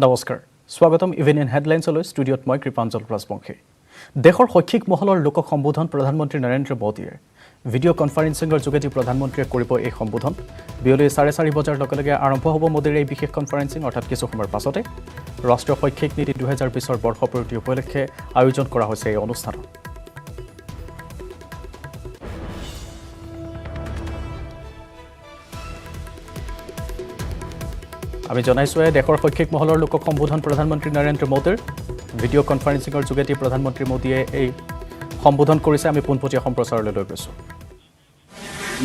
নমস্কাৰ স্বাগতম ইভিনিং হেডলাইন্সলৈ ষ্টুডিঅ'ত মই কৃপাঞ্জল ৰাজবংশী দেশৰ শৈক্ষিক মহলৰ লোকক সম্বোধন প্ৰধানমন্ত্ৰী নৰেন্দ্ৰ মোদীয়ে ভিডিঅ' কনফাৰেন্সিংৰ যোগেদি প্ৰধানমন্ত্ৰীয়ে কৰিব এই সম্বোধন বিয়লি 4:30 বজাৰ লগে আৰম্ভ হ'ব মোদীৰ এই বিশেষ কনফাৰেন্সিং অৰ্থাৎ কিছু সময়ৰ পাছতে ৰাষ্ট্ৰীয় শৈক্ষিক নীতি 2020ৰ বৰ্ষপূৰ্তি উপলক্ষে আয়োজন কৰা হৈছে এই অনুষ্ঠান আমি জনাইছো দেশৰ শৈক্ষিক মহলৰ লোকক সম্বোধন প্ৰধানমন্ত্ৰী নৰেন্দ্ৰ মোদীৰ ভিডিঅ' কনফাৰেন্সিংৰ যোগেদি প্ৰধানমন্ত্ৰী মোদীয়ে এই সম্বোধন কৰিছে আমি পোনপটীয়া সম্প্ৰচাৰলৈ লৈ গৈছো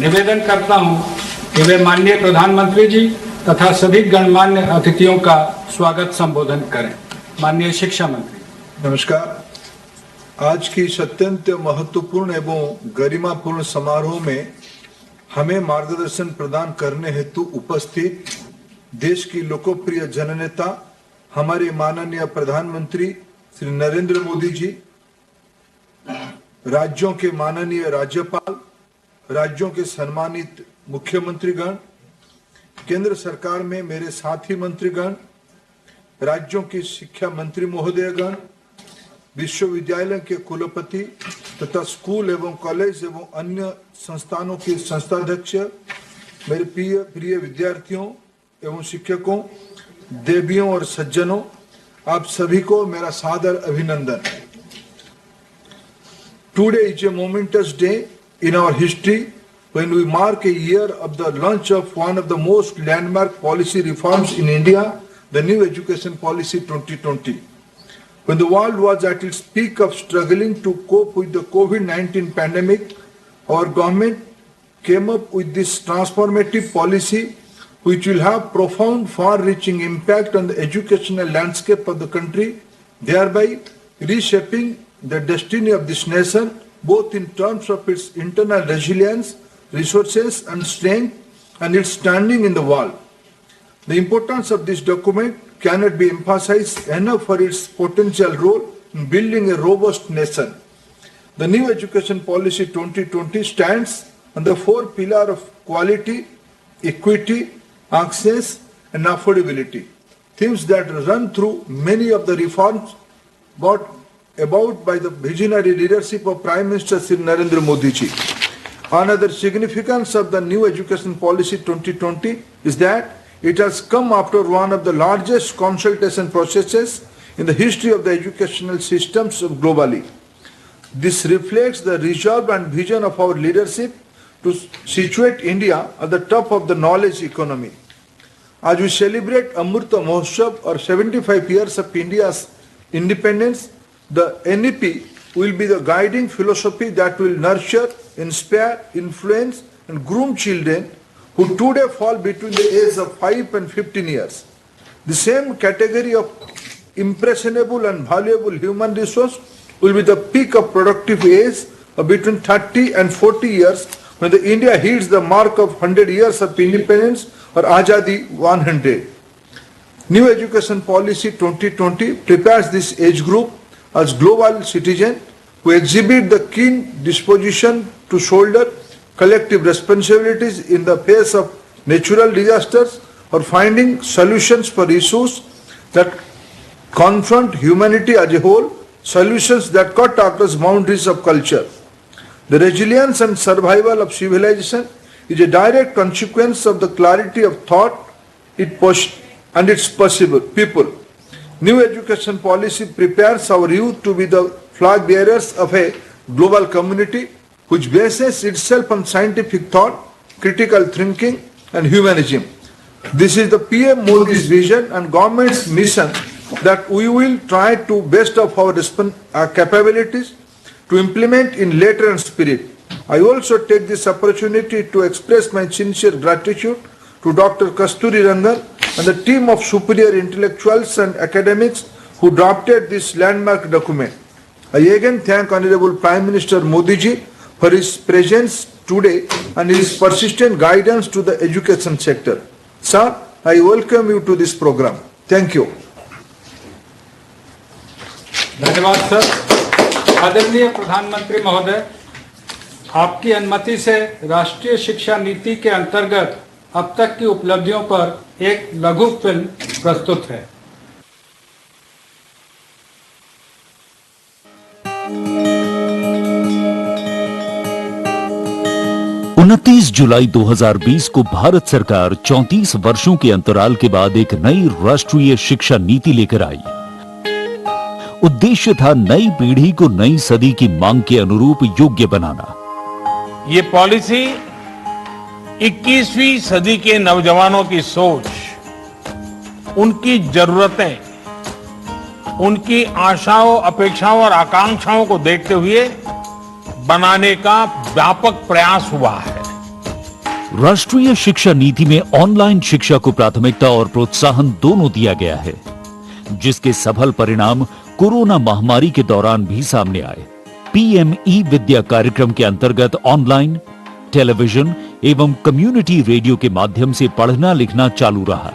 निवेदन करता हूं कि वे माननीय प्रधानमंत्री जी तथा सभी गणमान्य अतिथियों का स्वागत संबोधन करें। माननीय शिक्षा मंत्री। नमस्कार। आज की इस अत्यंत महत्वपूर्ण एवं गरिमापूर्ण समारोह में हमें मार्गदर्शन प्रदान करने हेतु उपस्थित देश की लोकप्रिय जननेता हमारे माननीय प्रधानमंत्री श्री नरेंद्र मोदी जी, राज्यों के माननीय राज्यपाल, राज्यों के सम्मानित मुख्यमंत्रीगण, केंद्र सरकार में मेरे साथी मंत्रीगण, राज्यों के शिक्षा मंत्री महोदयगण, विश्वविद्यालय के कुलपति तथा स्कूल एवं कॉलेज एवं अन्य संस्थानों के संस्थाध्यक्ष, मेरे प्रिय विद्यार्थियों एवं शिक्षकों, देवियों और सज्जनों, आप सभी को मेरा सादर अभिनंदन। Today is a momentous day in our history when we mark a year of the launch of one of the most landmark policy reforms in India, the New Education Policy 2020. When the world was at its peak of struggling to cope with the COVID-19 pandemic, our government came up with this transformative policy which will have profound, far-reaching impact on the educational landscape of the country, thereby reshaping the destiny of this nation, both in terms of its internal resilience, resources and strength, and its standing in the world. The importance of this document cannot be emphasized enough for its potential role in building a robust nation. The New Education Policy 2020 stands on the four pillars of quality, equity, access and affordability, themes that run through many of the reforms brought about by the visionary leadership of Prime Minister Shri Narendra Modi ji. Another significance of the New Education Policy 2020 is that it has come after one of the largest consultation processes in the history of the educational systems globally. This reflects the resolve and vision of our leadership to situate India at the top of the knowledge economy. As we celebrate Amrita Mahotsav or 75 years of India's independence, the NEP will be the guiding philosophy that will nurture, inspire, influence and groom children who today fall between the age of 5 and 15 years. The same category of impressionable and valuable human resource will be the peak of productive age of between 30 and 40 years when the India hits the mark of 100 years of independence or Azadi 100. New Education Policy 2020 prepares this age group as global citizens who exhibit the keen disposition to shoulder collective responsibilities in the face of natural disasters or finding solutions for issues that confront humanity as a whole, solutions that cut across boundaries of culture. The resilience and survival of civilization is a direct consequence of the clarity of thought and its possible people. New Education Policy prepares our youth to be the flag bearers of a global community which bases itself on scientific thought, critical thinking and humanism. This is the PM Modi's vision and government's mission that we will try to best of our capabilities to implement in letter and spirit. I also take this opportunity to express my sincere gratitude to Dr. Kasturi Rangan and the team of superior intellectuals and academics who drafted this landmark document. I again thank Honorable Prime Minister Modi ji for his presence today and his persistent guidance to the education sector. Sir, I welcome you to this program. Thank you. धन्यवाद sir. आदरणीय प्रधानमंत्री महोदय, आपकी अनुमति से राष्ट्रीय शिक्षा नीति के अंतर्गत अब तक की उपलब्धियों पर एक लघु फिल्म प्रस्तुत है। जुलाई 2020 को भारत सरकार 34 वर्षों के अंतराल के बाद एक नई राष्ट्रीय शिक्षा नीति लेकर आई। उद्देश्य था नई पीढ़ी को नई सदी की मांग के अनुरूप योग्य बनाना। ये पॉलिसी 21वीं सदी के नौजवानों की सोच, उनकी जरूरतें, उनकी आशाओं, अपेक्षाओं और आकांक्षाओं को देखते हुए बनाने का व्यापक प्रयास हुआ है। राष्ट्रीय शिक्षा नीति में ऑनलाइन शिक्षा को प्राथमिकता और प्रोत्साहन दोनों दिया गया है, जिसके सफल परिणाम कोरोना महामारी के दौरान भी सामने आए। पीएम ई विद्या कार्यक्रम के अंतर्गत ऑनलाइन, टेलीविजन एवं कम्युनिटी रेडियो के माध्यम से पढ़ना लिखना चालू रहा।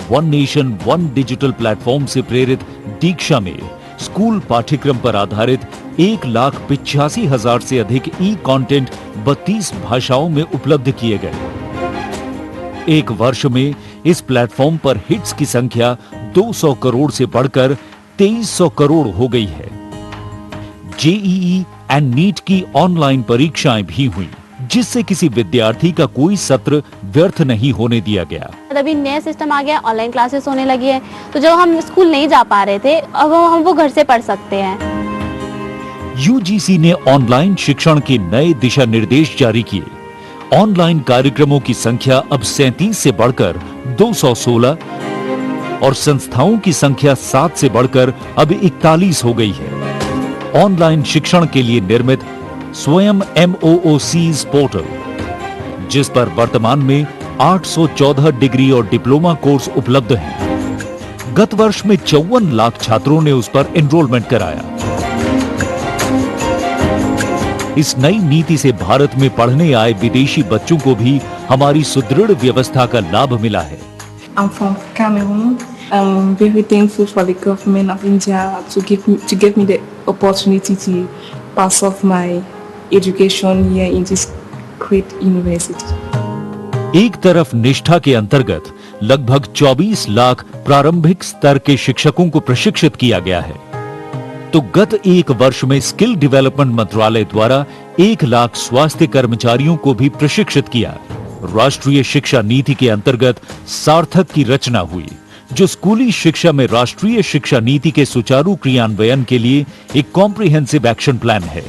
One nation one digital platform से प्रेरित दीक्षा में स्कूल पाठ्यक्रम पर आधारित 1,85,000 से अधिक ई कंटेंट 32 भाषाओं में उपलब्ध किए गए। एक वर्ष में इस प्लेटफॉर्म पर हिट्स की संख्या 200 करोड़ से बढ़कर 2300 करोड़ हो गई है। जेईई एंड नीट की ऑनलाइन परीक्षाएं भी हुई, जिससे किसी विद्यार्थी का कोई सत्र व्यर्थ नहीं होने दिया गया। अभी नया सिस्टम आ गया, ऑनलाइन क्लासेस होने लगी है, तो जो हम स्कूल नहीं जा पा रहे थे, अब हम वो घर से पढ़ सकते हैं। यूजीसी ने ऑनलाइन शिक्षण के नए दिशा निर्देश जारी किए। ऑनलाइन कार्यक्रमों की संख्या अब 37 से बढ़कर 216 और संस्थाओं की संख्या 7 से बढ़कर अब 41 हो गई है। ऑनलाइन शिक्षण के लिए निर्मित स्वयं MOOCs पोर्टल, जिस पर वर्तमान में 814 डिग्री और डिप्लोमा कोर्स उपलब्ध हैं। गत वर्ष में 54 लाख छात्रों ने उस पर एनरोलमेंट कराया। इस नई नीति से भारत में पढ़ने आए विदेशी बच्चों को भी हमारी सुदृढ़ व्यवस्था का लाभ मिला है। I'm from Cameroon. I'm very thankful for the government of India to give me the opportunity to pass off my education here in this great university. एक तरफ निष्ठा के अंतर्गत लगभग 24 लाख प्रारंभिक स्तर के शिक्षकों को प्रशिक्षित किया गया है, तो गत एक वर्ष में स्किल डेवलपमेंट मंत्रालय द्वारा 1 लाख स्वास्थ्य कर्मचारियों को भी प्रशिक्षित किया। राष्ट्रीय शिक्षा नीति के अंतर्गत सार्थक की रचना हुई, जो स्कूली शिक्षा में राष्ट्रीय शिक्षा नीति के सुचारू क्रियान्वयन के लिए एक कॉम्प्रिहेंसिव एक्शन प्लान है।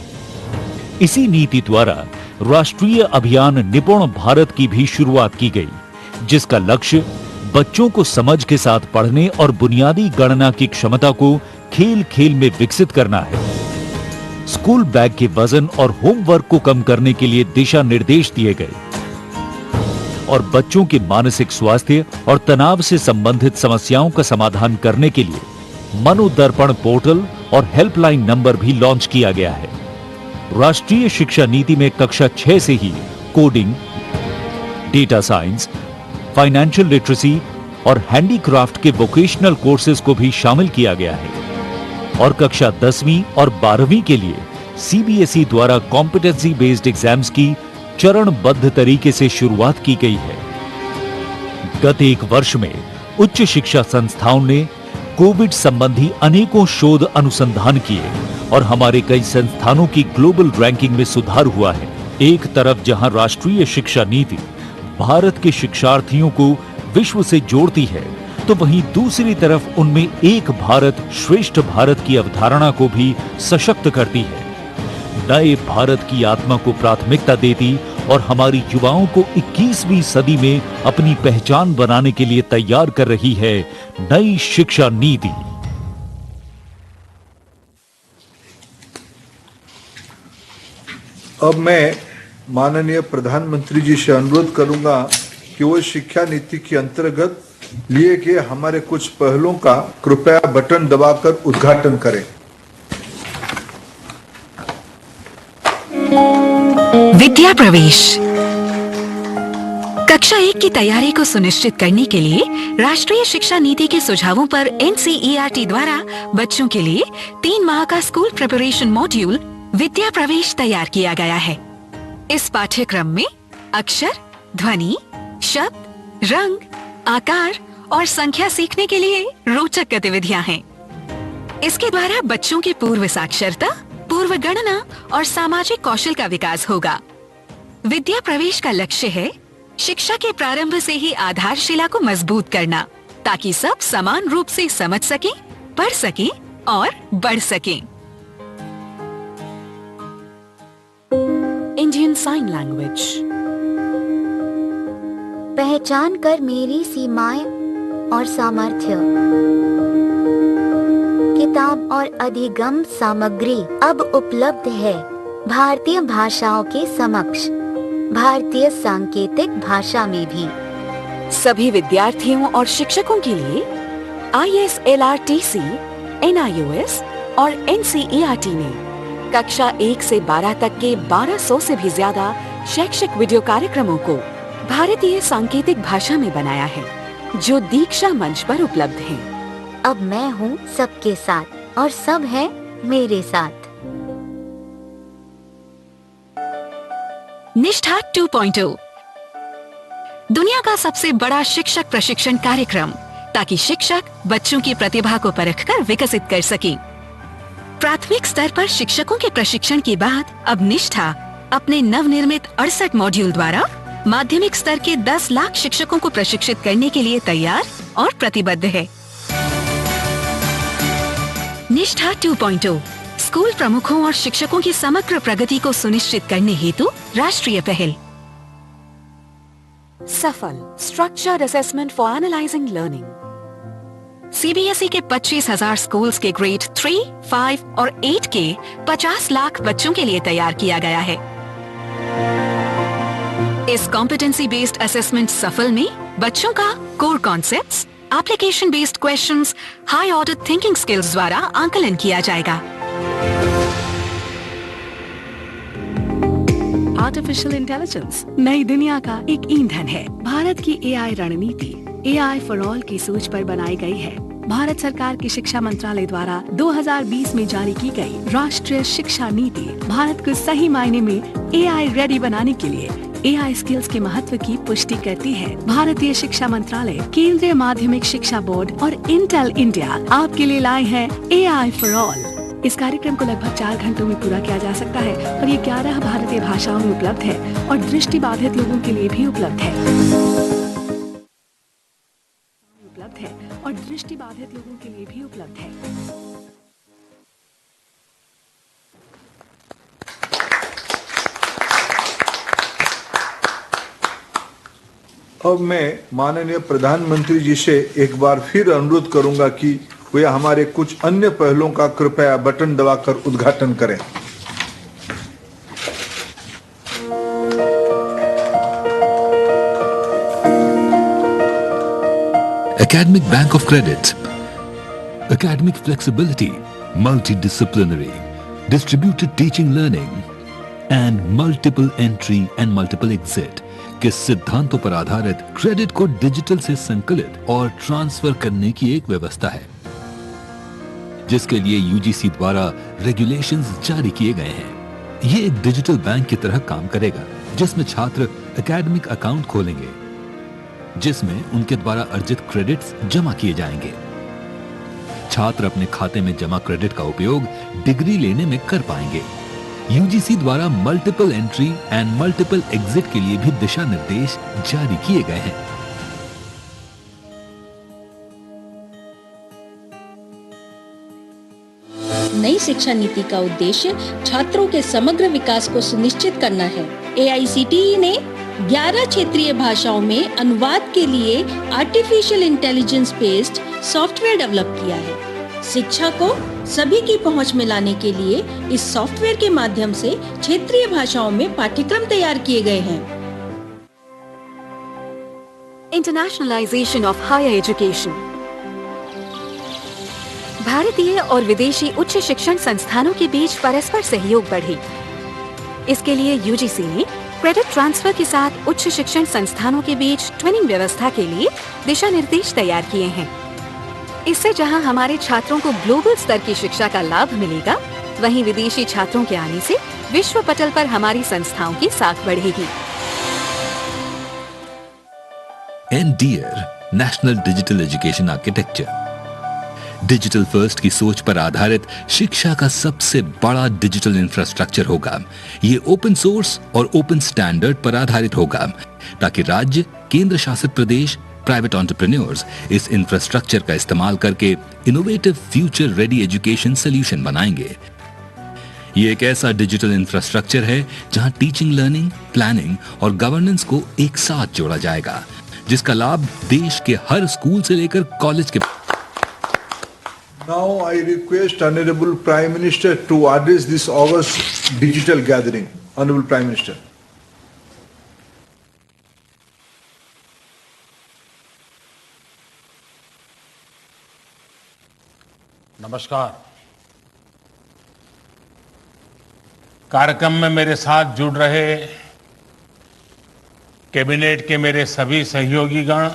इसी नीति द्वारा राष्ट्रीय अभियान निपुण भारत की भी शुरुआत की गई, जिसका लक्ष्य बच्चों को समझ के साथ पढ़ने और बुनियादी गणना की क्षमता को खेल खेल में विकसित करना है। स्कूल बैग के वजन और होमवर्क को कम करने के लिए दिशा निर्देश दिए गए और बच्चों के मानसिक स्वास्थ्य और तनाव से संबंधित समस्याओं का समाधान करने के लिए मनोदर्पण पोर्टल और हेल्पलाइन नंबर भी लॉन्च किया गया है। राष्ट्रीय शिक्षा नीति में कक्षा 6 से ही coding, data science, financial literacy और हैंडीक्राफ्ट के वोकेशनल कोर्सेज को भी शामिल किया गया है और कक्षा 10वीं और 12वीं के लिए सीबीएसई द्वारा कॉम्पिटेंसी बेस्ड एग्जाम्स की चरणबद्ध तरीके से शुरुआत की गई है। गत एक वर्ष में उच्च शिक्षा संस्थाओं ने कोविड संबंधी अनेकों शोध अनुसंधान किए और हमारे कई संस्थानों की ग्लोबल रैंकिंग में सुधार हुआ है। एक तरफ जहां राष्ट्रीय शिक्षा नीति भारत के शिक्षार्थियों को विश्व से जोड़ती है, तो वहीं दूसरी तरफ उनमें एक भारत श्रेष्ठ भारत की अवधारणा को भी सशक्त करती है, नए भारत की आत्मा को प्राथमिकता देती और हमारी युवाओं को 21वीं सदी में अपनी पहचान बनाने के लिए तैयार कर रही है नई शिक्षा नीति। अब मैं माननीय प्रधानमंत्री जी से अनुरोध करूंगा कि वो शिक्षा नीति के अंतर्गत लिए गए हमारे कुछ पहलों का कृपया बटन दबाकर उद्घाटन करें। विद्या प्रवेश कक्षा 1 की तैयारी को सुनिश्चित करने के लिए राष्ट्रीय शिक्षा नीति के सुझावों पर NCERT द्वारा बच्चों के लिए 3 माह का स्कूल प्रिपरेशन मॉड्यूल विद्या प्रवेश तैयार किया गया है। इस पाठ्यक्रम में अक्षर, ध्वनि, शब्द, रंग, आकार और संख्या सीखने के लिए रोचक गतिविधियां हैं। इसके द्वारा बच्चों के पूर्व साक्षरता, पूर्व गणना और सामाजिक कौशल का विकास होगा। विद्या प्रवेश का लक्ष्य है शिक्षा के प्रारंभ से ही आधारशिला को मजबूत करना, ताकि सब समान रूप से समझ सकें, पढ़ सकें और बढ़ सकें। Indian sign language. पहचान कर मेरी सीमाएं और सामर्थ्य। किताब और अधिगम सामग्री अब उपलब्ध है भारतीय भाषाओं के समक्ष, भारतीय सांकेतिक भाषा में भी। सभी विद्यार्थियों और शिक्षकों के लिए ISLRTC, NIOS और NCERT ने कक्षा 1 से 12 तक के 1200 से भी ज्यादा शैक्षिक वीडियो कार्यक्रमों को भारतीय सांकेतिक भाषा में बनाया है, जो दीक्षा मंच पर उपलब्ध हैं। अब मैं हूँ सबके साथ और सब है मेरे साथ। निष्ठा 2.0 दुनिया का सबसे बड़ा शिक्षक प्रशिक्षण कार्यक्रम, ताकि शिक्षक बच्चों की प्रतिभा को परखकर विकसित कर सकें। प्राथमिक स्तर पर शिक्षकों के प्रशिक्षण के बाद अब निष्ठा अपने नवनिर्मित 68 मॉड्यूल द्वारा माध्यमिक स्तर के 10 लाख शिक्षकों को प्रशिक्षित करने के लिए तैयार और प्रतिबद्ध है। निष्ठा 2.0 स्कूल प्रमुखों और शिक्षकों की समग्र प्रगति को सुनिश्चित करने हेतु राष्ट्रीय पहल। सफल structured assessment for analysing learning. CBSE के 25,000 स्कूल्स के ग्रेड 3, 5 और 8 के 50 लाख बच्चों के लिए तैयार किया गया है। इस कॉम्पिटेंसी बेस्ड असेसमेंट सफल में बच्चों का core concepts, application based questions, high order thinking skills द्वारा आंकलन किया जाएगा। आर्टिफिशियल इंटेलिजेंस नई दुनिया का एक ईंधन है। भारत की AI रणनीति AI फॉर ऑल की सोच पर बनाई गई है। भारत सरकार के शिक्षा मंत्रालय द्वारा 2020 में जारी की गई राष्ट्रीय शिक्षा नीति भारत को सही मायने में AI रेडी बनाने के लिए AI स्किल्स के महत्व की पुष्टि करती है। भारतीय शिक्षा मंत्रालय, केंद्रीय माध्यमिक शिक्षा बोर्ड और इंटेल इंडिया आपके लिए लाए हैं AI फॉर ऑल। इस कार्यक्रम को लगभग 4 घंटों में पूरा किया जा सकता है और ये 11 भारतीय भाषाओं में उपलब्ध है और दृष्टिबाधित लोगों के लिए भी उपलब्ध है। और दृष्टिबाधित लोगों के लिए भी उपलब्ध है। अब मैं माननीय प्रधानमंत्री जी से एक बार फिर अनुरोध करूंगा कि वे हमारे कुछ अन्य पहलों का कृपया बटन दबाकर उद्घाटन करें। Academic Bank of Credit, academic flexibility, multidisciplinary, distributed teaching learning and multiple entry and multiple exit के सिद्धांतों पर आधारित क्रेडिट को डिजिटल से संकलित और ट्रांसफर करने की एक व्यवस्था है, जिसके लिए UGC द्वारा रेगुलेशंस जारी किए गए हैं। ये एक डिजिटल बैंक की तरह काम करेगा, जिसमें छात्र एकेडमिक अकाउंट खोलेंगे, जिसमें उनके द्वारा अर्जित क्रेडिट्स जमा किए जाएंगे। छात्र अपने खाते में जमा क्रेडिट का उपयोग डिग्री लेने में कर पाएंगे। UGC द्वारा multiple entry and multiple exit के लिए भी दिशा निर्देश जारी किए गए हैं। नई शिक्षा नीति का उद्देश्य छात्रों के समग्र विकास को सुनिश्चित करना है। AICTE ने 11 क्षेत्रीय भाषाओं में अनुवाद के लिए artificial intelligence based software develop किया है। शिक्षा को सभी की पहुंच में लाने के लिए इस सॉफ्टवेयर के माध्यम से क्षेत्रीय भाषाओं में पाठ्यक्रम तैयार किए गए हैं। Internationalization of higher education. भारतीय और विदेशी उच्च शिक्षण संस्थानों के बीच परस्पर सहयोग बढ़े। इसके लिए UGC ने क्रेडिट ट्रांसफर के साथ उच्च शिक्षण संस्थानों के बीच ट्विनिंग व्यवस्था के लिए दिशा निर्देश तैयार किए हैं। इससे जहां हमारे छात्रों को ग्लोबल स्तर की शिक्षा का लाभ मिलेगा, वहीं विदेशी छात्रों के आने से विश्व पटल पर हमारी संस्थाओं की साख बढ़ेगी। NDEAR, National Digital Education Architecture, digital first की सोच पर आधारित शिक्षा का सबसे बड़ा डिजिटल इंफ्रास्ट्रक्चर होगा। ये ओपन सोर्स और ओपन स्टैंडर्ड पर आधारित होगा ताकि राज्य, केंद्र शासित प्रदेश, प्राइवेट एंटरप्रेन्योर्स इस इंफ्रास्ट्रक्चर का इस्तेमाल करके innovative future ready education solution बनाएंगे। ये एक ऐसा डिजिटल इंफ्रास्ट्रक्चर है जहां टीचिंग, लर्निंग, प्लानिंग और गवर्नेंस को एक साथ जोड़ा जाएगा, जिसका लाभ देश के हर स्कूल से लेकर कॉलेज के। Now I request Honorable Prime Minister to address this August digital gathering. Honorable Prime Minister. नमस्कार। कार्यक्रम में मेरे साथ जुड़ रहे कैबिनेट के मेरे सभी सहयोगीगण,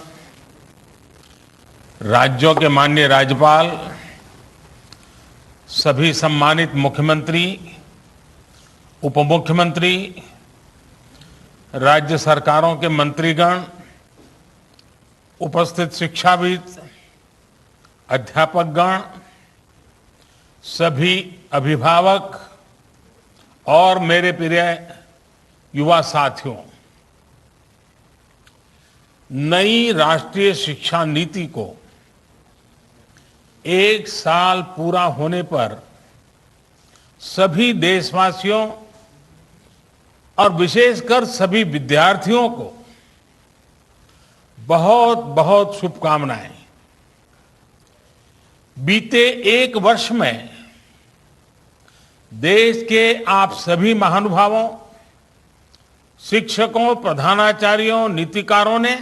राज्यों के माननीय राज्यपाल, सभी सम्मानित मुख्यमंत्री, उप मुख्यमंत्री, राज्य सरकारों के मंत्रीगण, उपस्थित शिक्षाविद, अध्यापकगण, सभी अभिभावक और मेरे प्रिय युवा साथियों, नई राष्ट्रीय शिक्षा नीति को 1 साल पूरा होने पर सभी देशवासियों और विशेषकर सभी विद्यार्थियों को बहुत बहुत शुभकामनाएं। बीते 1 वर्ष में देश के आप सभी महानुभावों, शिक्षकों, प्रधानाचार्यों, नीतिकारों ने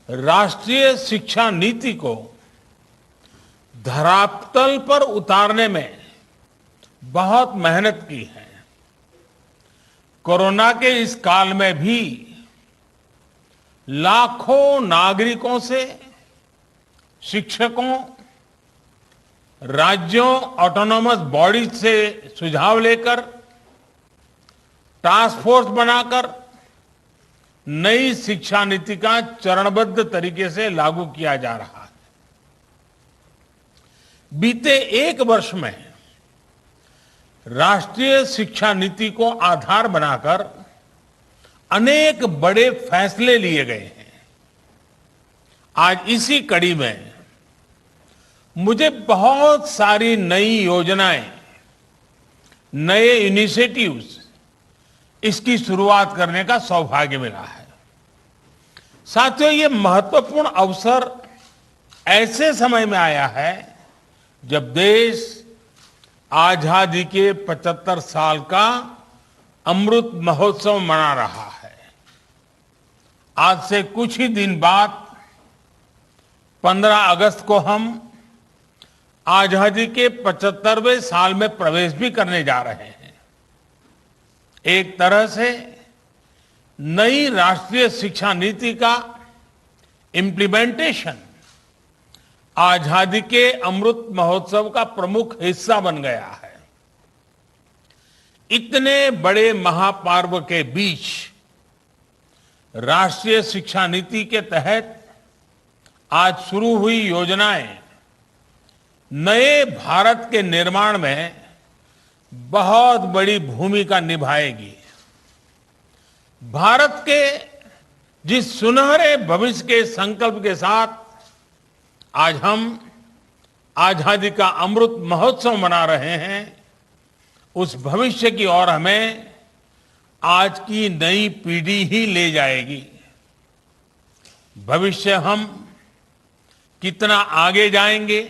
राष्ट्रीय शिक्षा नीति को धरातल पर उतारने में बहुत मेहनत की है। कोरोना के इस काल में भी लाखों नागरिकों से, शिक्षकों, राज्यों, ऑटोनॉमस बॉडीज से सुझाव लेकर टास्क फोर्स बनाकर नई शिक्षा नीति का चरणबद्ध तरीके से लागू किया जा रहा है। बीते 1 वर्ष में राष्ट्रीय शिक्षा नीति को आधार बनाकर अनेक बड़े फैसले लिए गए हैं। आज इसी कड़ी में मुझे बहुत सारी नई योजनाएं, नए इनिशिएटिव्स, इसकी शुरुआत करने का सौभाग्य मिला है। साथियों, ये महत्वपूर्ण अवसर ऐसे समय में आया है जब देश आजादी के 75 साल का अमृत महोत्सव मना रहा है। आज से कुछ ही दिन बाद 15 अगस्त को हम आजादी के 75वें साल में प्रवेश भी करने जा रहे हैं। एक तरह से नई राष्ट्रीय शिक्षा नीति का इम्प्लीमेंटेशन आजादी के अमृत महोत्सव का प्रमुख हिस्सा बन गया है। इतने बड़े महापर्व के बीच राष्ट्रीय शिक्षा नीति के तहत आज शुरू हुई योजनाएं नए भारत के निर्माण में बहुत बड़ी भूमिका निभाएगी। भारत के जिस सुनहरे भविष्य के संकल्प के साथ आज हम आजादी का अमृत महोत्सव मना रहे हैं, उस भविष्य की ओर हमें आज की नई पीढ़ी ही ले जाएगी। भविष्य हम कितना आगे जाएंगे,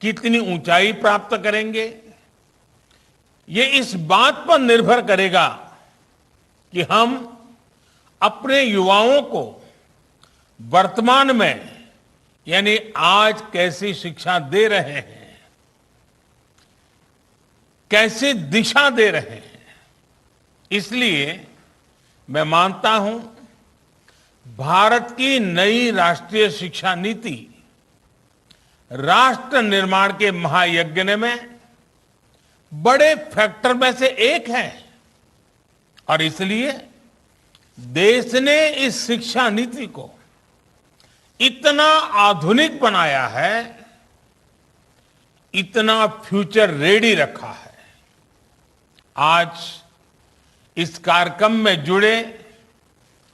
कितनी ऊंचाई प्राप्त करेंगे, ये इस बात पर निर्भर करेगा कि हम अपने युवाओं को वर्तमान में यानी आज कैसी शिक्षा दे रहे हैं, कैसी दिशा दे रहे हैं। इसलिए मैं मानता हूं भारत की नई राष्ट्रीय शिक्षा नीति राष्ट्र निर्माण के महायज्ञ में बड़े फैक्टर में से एक है और इसलिए देश ने इस शिक्षा नीति को इतना आधुनिक बनाया है, इतना फ्यूचर रेडी रखा है। आज इस कार्यक्रम में जुड़े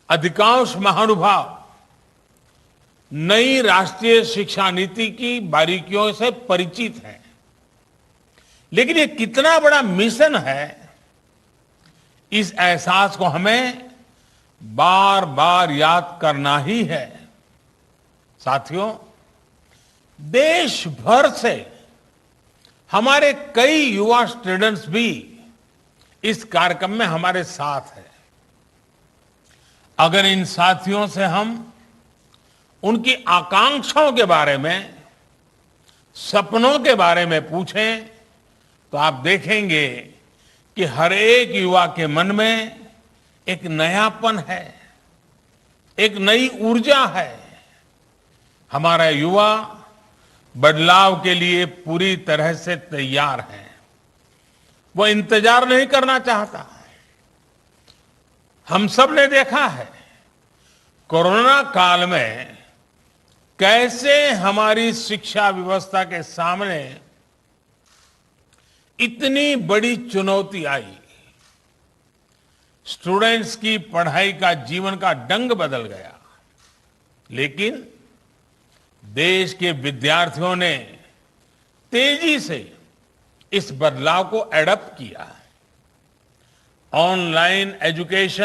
अधिकांश महानुभाव नई राष्ट्रीय शिक्षा नीति की बारीकियों से परिचित हैं, लेकिन ये कितना बड़ा मिशन है, इस एहसास को हमें बार बार याद करना ही है। साथियों, देश भर से हमारे कई युवा स्टूडेंट्स भी इस कार्यक्रम में हमारे साथ हैं। अगर इन साथियों से हम उनकी आकांक्षाओं के बारे में, सपनों के बारे में पूछें, तो आप देखेंगे कि हर एक युवा के मन में एक नयापन है, एक नई ऊर्जा है। हमारा युवा बदलाव के लिए पूरी तरह से तैयार है। वो इंतजार नहीं करना चाहता। हम सब ने देखा है कोरोना काल में कैसे हमारी शिक्षा व्यवस्था के सामने इतनी बड़ी चुनौती आई। स्टूडेंट्स की पढ़ाई का, जीवन का ढंग बदल गया, लेकिन देश के विद्यार्थियों ने तेजी से इस बदलाव को एडॉप्ट किया। Online education